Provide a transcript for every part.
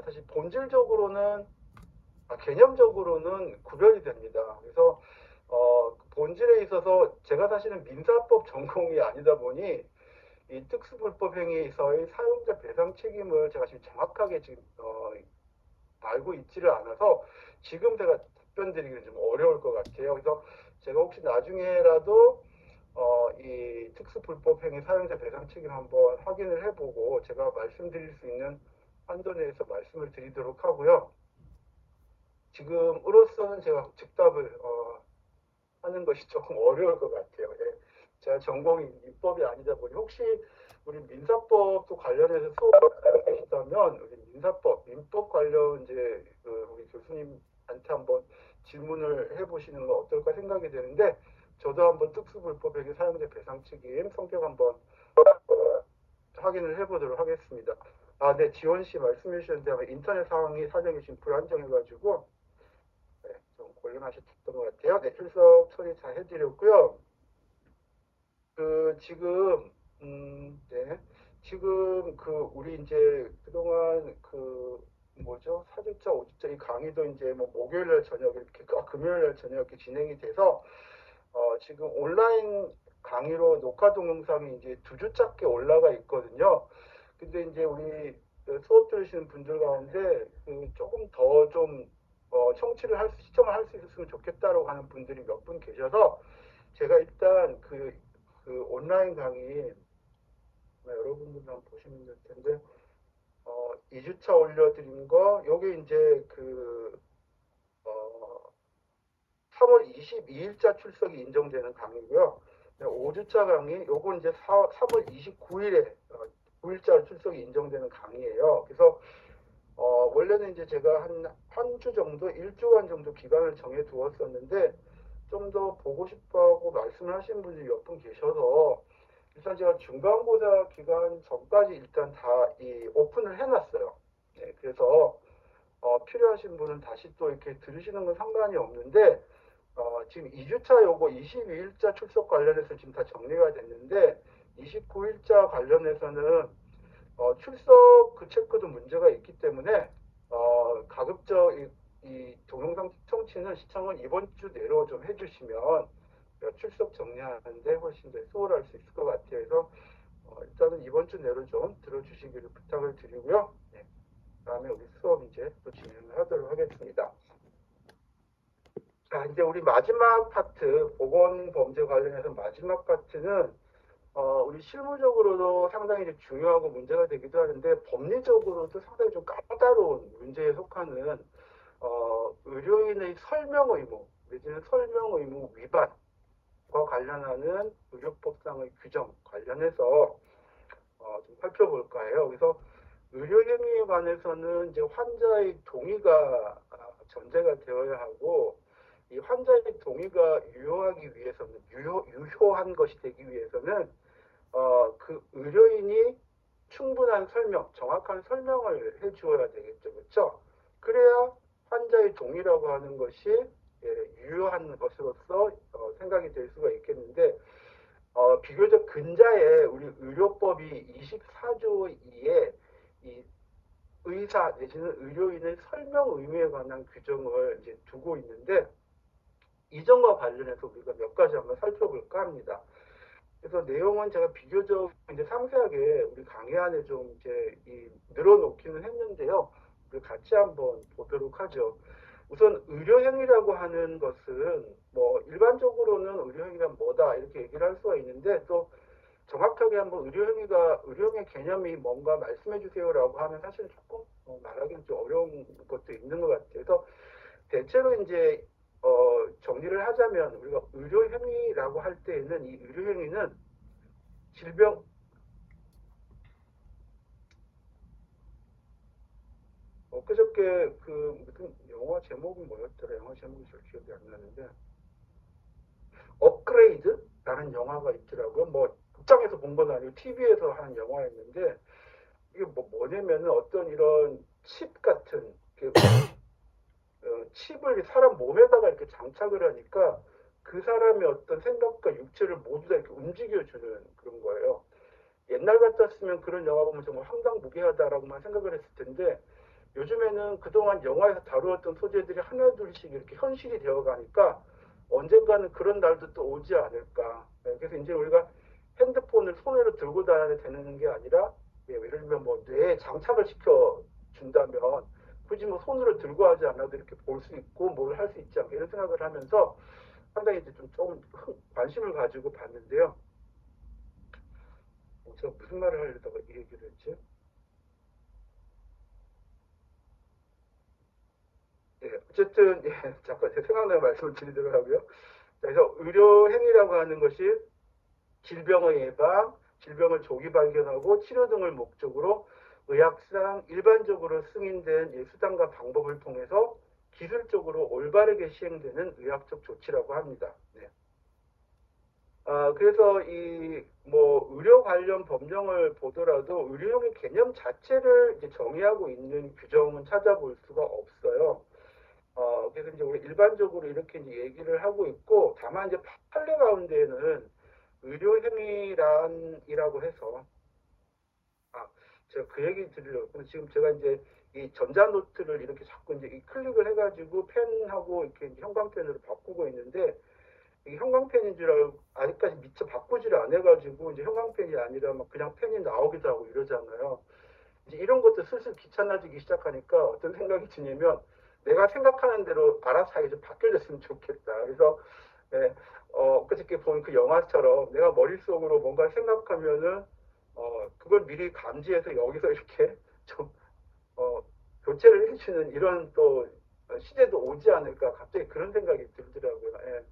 사실 본질적으로는 개념적으로는 구별이 됩니다. 그래서 본질에 있어서 제가 사실은 민사법 전공이 아니다 보니 이 특수불법 행위에서의 사용자 배상 책임을 제가 지금 정확하게 지금 알고 있지를 않아서 지금 제가 답변 드리기는 좀 어려울 것 같아요. 그래서 제가 혹시 나중에라도 이 특수불법 행위 사용자 배상 책임 한번 확인을 해보고 제가 말씀드릴 수 있는 한도 내에서 말씀을 드리도록 하고요. 지금으로서는 제가 즉답을 하는 것이 조금 어려울 것 같아요. 예. 제가 전공이 입법이 아니다 보니 혹시 우리 민사법도 관련해서 수업을 계시다면 우리 민법 관련 이제 우리 교수님한테 한번 질문을 해보시는 건 어떨까 생각이 되는데 저도 한번 특수불법행위 사용자 배상 책임 성격 한번 확인을 해보도록 하겠습니다. 네, 지원 씨 말씀해 주셨는데 인터넷 상황이 사정이 지금 불안정해가지고 네, 좀 곤란하셨던 것 같아요. 네, 출석 처리 잘 해드렸고요. 지금 네, 지금 우리 이제 그동안 뭐죠? 4주차, 5주차 이 강의도 이제 뭐 목요일날 저녁 이렇게 금요일날 저녁 이렇게 진행이 돼서 지금 온라인 강의로 녹화 동영상이 이제 2주차께 올라가 있거든요. 근데 이제 우리 수업 들으시는 분들 가운데 조금 더 좀 시청을 할 수 있었으면 좋겠다라고 하는 분들이 몇 분 계셔서 제가 일단 온라인 강의 여러분들 한번 보시면 될 텐데 2주차 올려드린 거 요게 이제 3월 22일자 출석이 인정되는 강의고요. 5주차 강의 요건 이제 3월 29일에 9일자 출석이 인정되는 강의예요. 그래서 원래는 이제 제가 한 주 정도, 1주간 정도 기간을 정해 두었었는데 좀 더 보고 싶어하고 말씀을 하시는 분들이 몇 분 계셔서 일단 제가 중간고사 기간 전까지 일단 다 오픈을 해놨어요. 네, 그래서 필요하신 분은 다시 또 이렇게 들으시는 건 상관이 없는데 지금 2주차 요거 22일자 출석 관련해서 지금 다 정리가 됐는데 29일자 관련해서는 출석 체크도 문제가 있기 때문에 가급적 이 동영상 시청을 이번 주 내로 좀 해주시면 출석 정리하는데 훨씬 더 수월할 수 있을 것 같아요. 그래서 일단은 이번 주 내로 좀 들어주시기를 부탁을 드리고요. 네, 다음에 우리 수업 이제 또 진행을 하도록 하겠습니다. 자, 이제 우리 마지막 파트, 보건범죄 관련해서 마지막 파트는 우리 실무적으로도 상당히 중요하고 문제가 되기도 하는데 법리적으로도 상당히 좀 까다로운 문제에 속하는 의료인의 설명 의무 내지는 설명 의무 위반과 관련하는 의료법상의 규정 관련해서 좀 살펴볼까 해요. 그래서 의료행위에 관해서는 이제 환자의 동의가 전제가 되어야 하고 이 환자의 동의가 유효하기 위해서는 유효한 것이 되기 위해서는 그 의료인이 충분한 설명, 정확한 설명을 해주어야 되겠죠, 그렇죠? 그래야 환자의 동의라고 하는 것이 유효한 것으로서 생각이 될 수가 있겠는데 비교적 근자에 우리 의료법이 24조 2에 이 의사 내지는 의료인의 설명 의무에 관한 규정을 이제 두고 있는데 이 점과 관련해서 우리가 몇 가지 한번 살펴볼까 합니다. 그래서 내용은 제가 비교적 이제 상세하게 우리 강의 안에 좀 이제 늘어놓기는 했는데요. 우리 같이 한번 보도록 하죠. 우선 의료행위라고 하는 것은 뭐 일반적으로는 의료행위란 뭐다 이렇게 얘기를 할 수가 있는데 또 정확하게 한번 의료행위 개념이 뭔가 말씀해 주세요라고 하면 사실 조금 말하기는 좀 어려운 것도 있는 것 같아요. 그래서 대체로 이제 정리를 하자면 우리가 의료행위라고 할 때에는 이 의료행위는 질병 엊그저께 무슨 영화 제목이 뭐였더라? 영화 제목이 잘 기억이 안 나는데 업그레이드라는 영화가 있더라고요. 뭐 극장에서 본 건 아니고 TV에서 하는 영화였는데 이게 뭐냐면은 어떤 이런 칩 같은 칩을 사람 몸에다가 이렇게 장착을 하니까 그 사람의 어떤 생각과 육체를 모두 다 이렇게 움직여주는 그런 거예요. 옛날 같았으면 그런 영화 보면 정말 황당무계하다라고만 생각을 했을 텐데 요즘에는 그동안 영화에서 다루었던 소재들이 하나둘씩 이렇게 현실이 되어 가니까 언젠가는 그런 날도 또 오지 않을까. 그래서 이제 우리가 핸드폰을 손으로 들고 다녀야 되는 게 아니라, 예를 들면 뭐 뇌에 장착을 시켜 준다면 굳이 뭐 손으로 들고 하지 않아도 이렇게 볼 수 있고 뭘 할 수 있지 않을까 이런 생각을 하면서 상당히 이제 좀 조금 관심을 가지고 봤는데요. 제가 무슨 말을 하려다가 이 얘기를 했지? 예, 어쨌든 예, 잠깐 제 생각나는 말씀을 드리도록 하고요. 그래서 의료 행위라고 하는 것이 질병의 예방, 질병을 조기 발견하고 치료 등을 목적으로 의학상 일반적으로 승인된 수단과 방법을 통해서 기술적으로 올바르게 시행되는 의학적 조치라고 합니다. 네. 그래서 이 뭐 의료 관련 법령을 보더라도 의료용의 개념 자체를 이제 정의하고 있는 규정은 찾아볼 수가 없어요. 그래서 이제 우리 일반적으로 이렇게 이제 얘기를 하고 있고, 다만 이제 판례 가운데에는 의료행위란이라고 해서, 아, 제가 그 얘기 드리려고. 근데 지금 제가 이제 이 전자노트를 이렇게 자꾸 이제 이 클릭을 해가지고 펜하고 이렇게 이제 형광펜으로 바꾸고 있는데, 이게 형광펜인 줄 알고 아직까지 미처 바꾸지를 안 해가지고 이제 형광펜이 아니라 막 그냥 펜이 나오기도 하고 이러잖아요. 이제 이런 것도 슬슬 귀찮아지기 시작하니까 어떤 생각이 드냐면 내가 생각하는 대로 알아서 하게 좀 바뀌어졌으면 좋겠다. 그래서 예, 그저께 본 그 영화처럼 내가 머릿속으로 뭔가를 생각하면은 그걸 미리 감지해서 여기서 이렇게 좀 교체를 해주는 이런 또 시대도 오지 않을까 갑자기 그런 생각이 들더라고요. 예.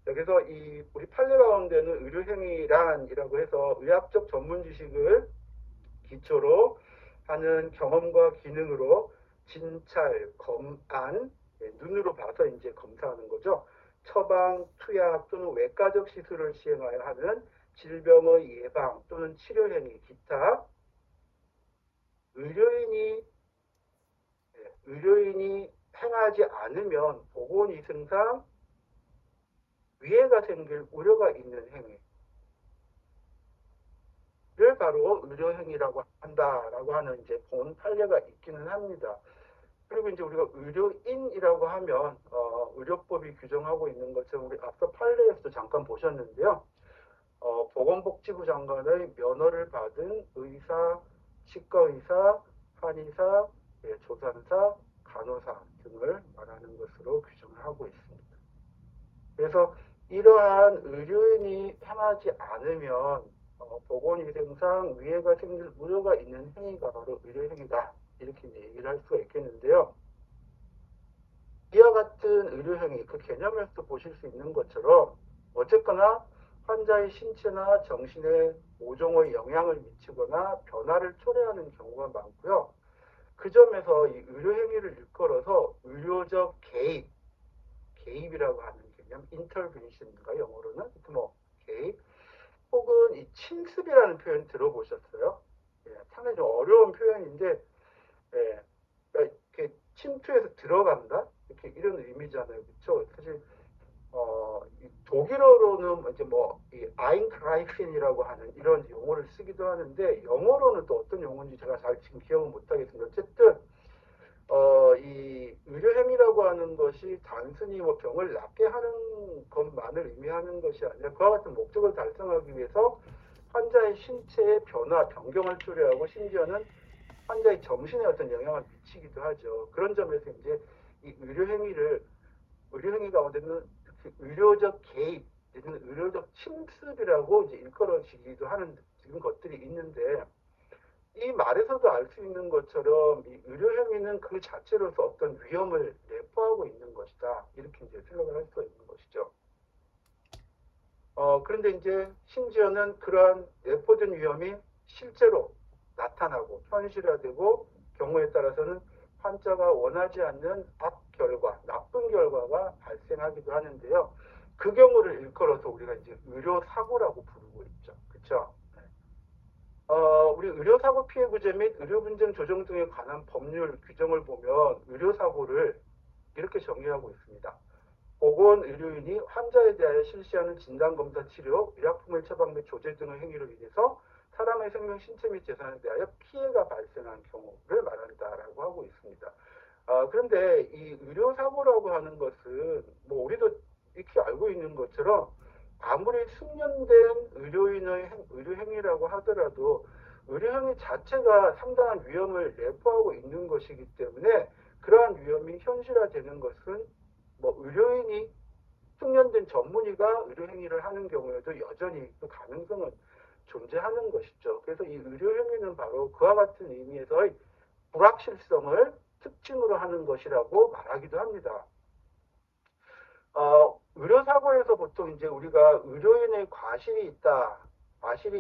그래서 이 우리 판례 가운데는 의료행위란이라고 해서 의학적 전문 지식을 기초로 하는 경험과 기능으로 진찰, 검안, 눈으로 봐서 이제 검사하는 거죠. 처방, 투약 또는 외과적 시술을 시행하여 하는 질병의 예방 또는 치료 행위, 기타 의료인이 의료인이 행하지 않으면 보건위생상 위해가 생길 우려가 있는 행위를 바로 의료행위라고 한다라고 하는 이제 본 판례가 있기는 합니다. 그리고 이제 우리가 의료인이라고 하면 의료법이 규정하고 있는 것처럼 우리 앞서 판례에서도 잠깐 보셨는데요. 보건복지부 장관의 면허를 받은 의사, 치과의사, 한의사, 조산사, 간호사 등을 말하는 것으로 규정을 하고 있습니다. 그래서 이러한 의료인이 행하지 않으면 보건위생상 위해가 생길 우려가 있는 행위가 바로 의료행위다. 이렇게 얘기를 할 수가 있겠는데요. 이와 같은 의료행위, 그 개념에서 보실 수 있는 것처럼 어쨌거나 환자의 신체나 정신에 모종의 영향을 미치거나 변화를 초래하는 경우가 많고요. 그 점에서 이 의료행위를 일컬어서 의료적 개입이라고 하는 개념, intervention인가 영어로는 뭐 개입, 혹은 이 침습이라는 표현 들어보셨어요? 예, 상당히 좀 어려운 표현인데, 예, 그러니까 이렇게 침투해서 들어간다 이렇게 이런 의미잖아요, 그렇죠? 사실 독일어로는 이제 뭐이 아인크라이핀이라고 하는 이런 용어를 쓰기도 하는데 영어로는 또 어떤 용어인지 제가 잘 지금 기억은 못하겠습니다. 어쨌든 이 의료행위라고 하는 것이 단순히 뭐 병을 낫게 하는 것만을 의미하는 것이 아니라 그와 같은 목적을 달성하기 위해서 환자의 신체의 변화, 변경을 초래하고 심지어는 환자의 정신에 어떤 영향을 미치기도 하죠. 그런 점에서 이제 이 의료행위 가운데는 의료적 개입, 내지는 의료적 침습이라고 이제 일컬어지기도 하는 지금 것들이 있는데 이 말에서도 알 수 있는 것처럼 이 의료행위는 그 자체로서 어떤 위험을 내포하고 있는 것이다. 이렇게 이제 생각을 할 수가 있는 것이죠. 그런데 이제 심지어는 그러한 내포된 위험이 실제로 나타나고 현실화되고 경우에 따라서는 환자가 원하지 않는 악결과, 나쁜 결과가 발생하기도 하는데요. 그 경우를 일컬어서 우리가 이제 의료사고라고 부르고 있죠. 그렇죠? 우리 의료사고 피해 구제 및 의료분쟁 조정 등에 관한 법률 규정을 보면 의료사고를 이렇게 정의하고 있습니다. 보건의료인이 환자에 대하여 실시하는 진단검사 치료, 의약품의 처방 및 조제 등의 행위로 인해서 사람의 생명, 신체 및 재산에 대하여 피해가 발생한 경우를 말한다라고 하고 있습니다. 그런데 이 의료사고라고 하는 것은 뭐 우리도 익히 알고 있는 것처럼 아무리 숙련된 의료인의 의료행위라고 하더라도 의료행위 자체가 상당한 위험을 내포하고 있는 것이기 때문에 그러한 위험이 현실화되는 것은 뭐 의료인이 숙련된 전문의가 의료행위를 하는 경우에도 여전히 그 가능성은 존재하는 것이죠. 그래서 이 의료행위는 바로 그와 같은 의미에서의 불확실성을 특징으로 하는 것이라고 말하기도 합니다. 의료사고에서 보통 이제 우리가 의료인의 과실이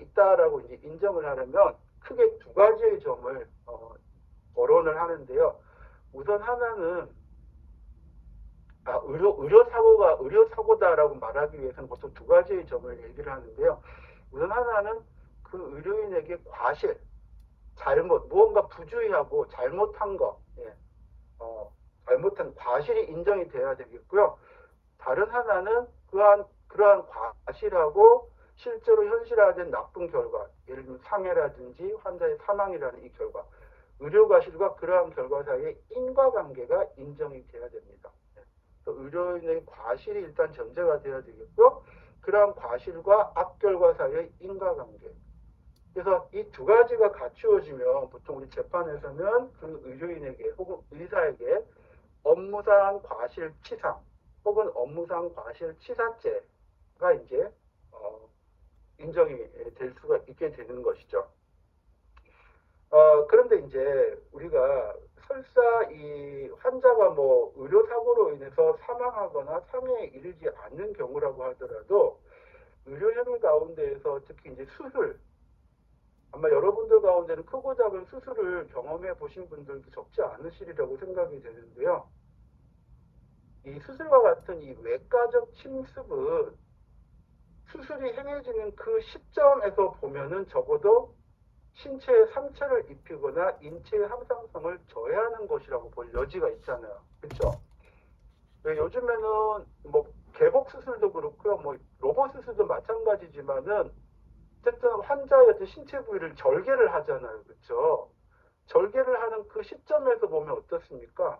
있다라고 이제 인정을 하려면 크게 두 가지의 점을 거론을 하는데요. 우선 하나는 의료사고다라고 말하기 위해서는 보통 두 가지의 점을 얘기를 하는데요. 우선 하나는 그 의료인에게 과실, 무언가 부주의하고 잘못한 거, 잘못한 과실이 인정이 돼야 되겠고요. 다른 하나는 그러한 과실하고 실제로 현실화된 나쁜 결과, 예를 들면 상해라든지 환자의 사망이라는 이 결과, 의료과실과 그러한 결과 사이의 인과관계가 인정이 돼야 됩니다. 의료인의 과실이 일단 전제가 돼야 되겠고, 그러한 과실과 악결과 사이의 인과관계. 그래서 이 두 가지가 갖추어지면 보통 우리 재판에서는 그 의료인에게 혹은 의사에게 업무상 과실치상 혹은 업무상 과실치사죄가 이제 인정이 될 수가 있게 되는 것이죠. 그런데 이제 우리가 설사 이 환자가 뭐 의료사고로 인해서 사망하거나 상해에 이르지 않는 경우라고 하더라도 의료행위 가운데에서 특히 이제 수술, 아마 여러분들 가운데는 크고 작은 수술을 경험해 보신 분들도 적지 않으시리라고 생각이 되는데요. 이 수술과 같은 이 외과적 침습은 수술이 행해지는 그 시점에서 보면은 적어도 신체에 상처를 입히거나 인체의 항상성을 저해하는 것이라고 볼 여지가 있잖아요. 그렇죠? 요즘에는 뭐 개복 수술도 그렇고요, 뭐 로봇 수술도 마찬가지지만은 어쨌든 환자의 어떤 신체 부위를 절개를 하잖아요. 그렇죠? 절개를 하는 그 시점에서 보면 어떻습니까?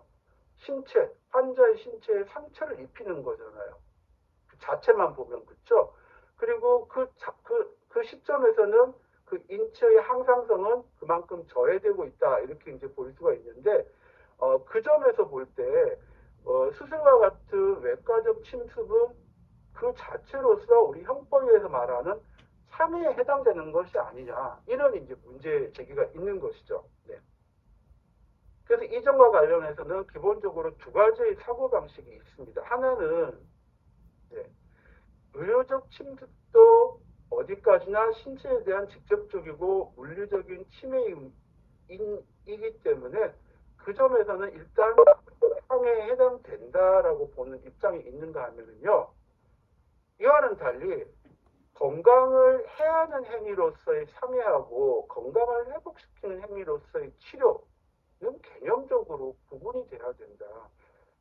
환자의 신체에 상처를 입히는 거잖아요. 그 자체만 보면, 그렇죠? 그리고 그 시점에서는 그 인체의 항상성은 그만큼 저해되고 있다. 이렇게 이제 볼 수가 있는데, 그 점에서 볼 때, 수술과 같은 외과적 침습은 그 자체로서 우리 형법에서 말하는 상해에 해당되는 것이 아니냐. 이런 이제 문제 제기가 있는 것이죠. 네. 그래서 이 점과 관련해서는 기본적으로 두 가지의 사고방식이 있습니다. 하나는, 네, 의료적 침습도 어디까지나 신체에 대한 직접적이고 물리적인 침해이기 때문에 그 점에서는 일단 상해에 해당된다라고 보는 입장이 있는가 하면요. 이와는 달리 건강을 해하는 행위로서의 상해하고 건강을 회복시키는 행위로서의 치료는 개념적으로 구분이 돼야 된다.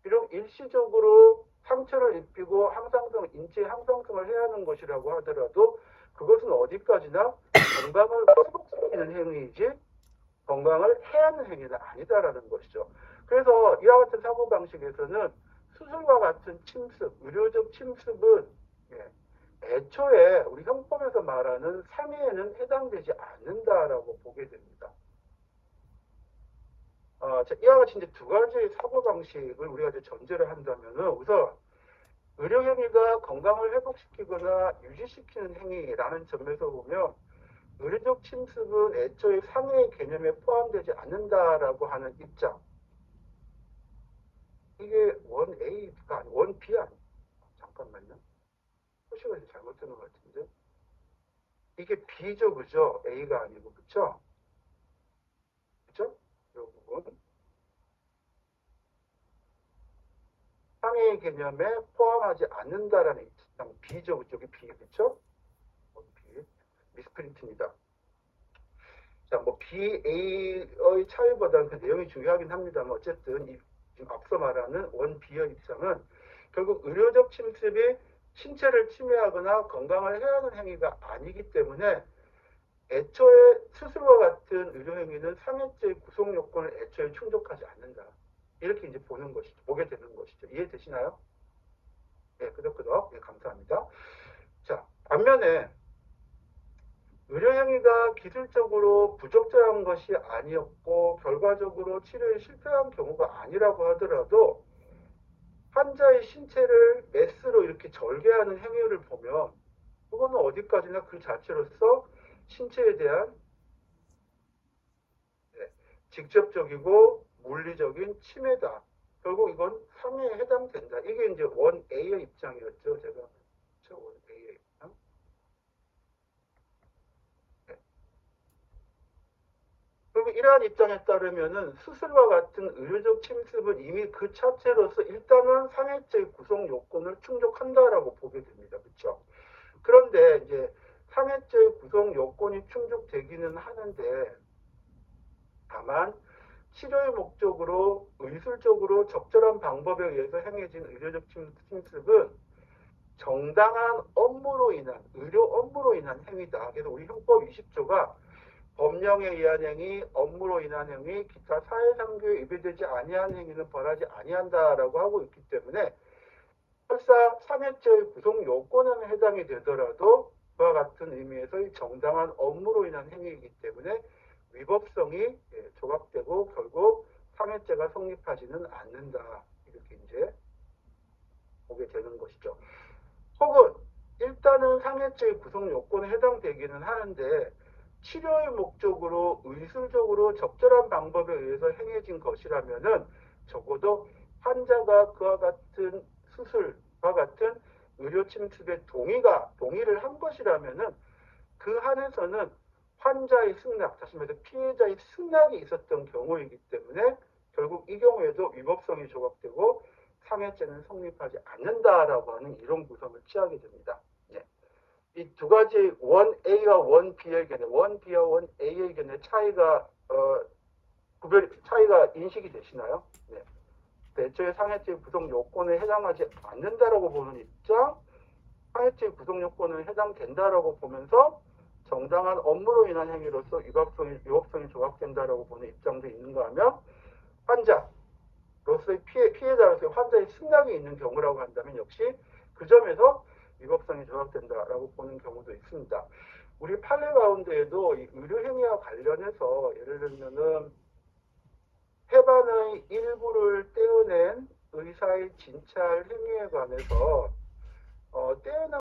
비록 일시적으로 상처를 입히고 인체 항상성을 해하는 것이라고 하더라도 그것은 어디까지나 건강을 회복시키는 행위이지 건강을 해하는 행위는 아니다라는 것이죠. 그래서 이와 같은 사고방식에서는 수술과 같은 침습, 의료적 침습은 애초에 우리 형법에서 말하는 상해에는 해당되지 않는다라고 보게 됩니다. 이와 같이 이제 두 가지의 사고방식을 우리가 이제 전제를 한다면은 우선 의료행위가 건강을 회복시키거나 유지시키는 행위라는 점에서 보면 의료적 침습은 애초에 상해의 개념에 포함되지 않는다라고 하는 입장. 이게 원 A가 아니 원 B 아니? 잠깐만요. 표시가 잘못된 것 같은데. 이게 B죠, 그죠? A가 아니고, 그쵸? 그죠? 이 부분. 상해의 개념에 포함하지 않는다라는 입장. B죠, 그쪽이 B, 그쵸? B. 미스프린트입니다. 자, 뭐 B, A의 차이보다는 그 내용이 중요하긴 합니다만 어쨌든 지금 앞서 말하는 원 B의 입장은 결국 의료적 침습이 신체를 침해하거나 건강을 해하는 행위가 아니기 때문에 애초에 수술과 같은 의료행위는 상해죄의 구속 요건을 애초에 충족하지 않는다. 이렇게 이제 보는 것이죠. 보게 되는 것이죠. 이해되시나요? 네, 끄덕끄덕. 네, 감사합니다. 자, 반면에 의료행위가 기술적으로 부적절한 것이 아니었고 결과적으로 치료에 실패한 경우가 아니라고 하더라도 환자의 신체를 메스로 이렇게 절개하는 행위를 보면 그거는 어디까지나 그 자체로서 신체에 대한 직접적이고 물리적인 침해다. 결국 이건 상해에 해당된다. 이게 이제 원 A의 입장이었죠. 제가 원 A의 입장. 네. 그리고 이러한 입장에 따르면은 수술과 같은 의료적 침습은 이미 그 자체로서 일단은 상해죄 구성 요건을 충족한다라고 보게 됩니다. 그렇죠? 그런데 이제 상해죄 구성 요건이 충족되기는 하는데 다만 치료의 목적으로 의술적으로 적절한 방법에 의해서 행해진 의료적 침습은 정당한 업무로 인한 의료 업무로 인한 행위다. 그래서 우리 형법 20조가 법령에 의한 행위, 업무로 인한 행위, 기타 사회상규에 위배되지 아니한 행위는 벌하지 아니한다라고 하고 있기 때문에 설사 상해죄의 구성 요건은 해당이 되더라도 그와 같은 의미에서의 정당한 업무로 인한 행위이기 때문에 위법성이 조각되고 결국 상해죄가 성립하지는 않는다. 이렇게 이제 보게 되는 것이죠. 혹은 일단은 상해죄의 구성 요건에 해당되기는 하는데 치료의 목적으로 의술적으로 적절한 방법에 의해서 행해진 것이라면은 적어도 환자가 그와 같은 수술과 같은 의료 침습에 동의를 한 것이라면은 그 한에서는 환자의 승낙, 다시 말해서 피해자의 승낙이 있었던 경우이기 때문에 결국 이 경우에도 위법성이 조각되고 상해죄는 성립하지 않는다라고 하는 이론 구성을 취하게 됩니다. 네. 이 두 가지 원 A와 원 B의 견해, 원 B와 원 A의 견해 차이가 차이가 인식이 되시나요? 네. 애초에 상해죄 구성 요건에 해당하지 않는다라고 보는 입장, 상해죄 구성 요건에 해당된다라고 보면서 정당한 업무로 인한 행위로서 위법성이 조각된다라고 보는 입장도 있는가 하면 환자로서의 피해자로서의 환자의 승낙이 있는 경우라고 한다면 역시 그 점에서 위법성이 조각된다라고 보는 경우도 있습니다. 우리 판례 가운데에도 이 의료행위와 관련해서 예를 들면은 폐반의 일부를 떼어낸 의사의 진찰 행위에 관해서 떼어난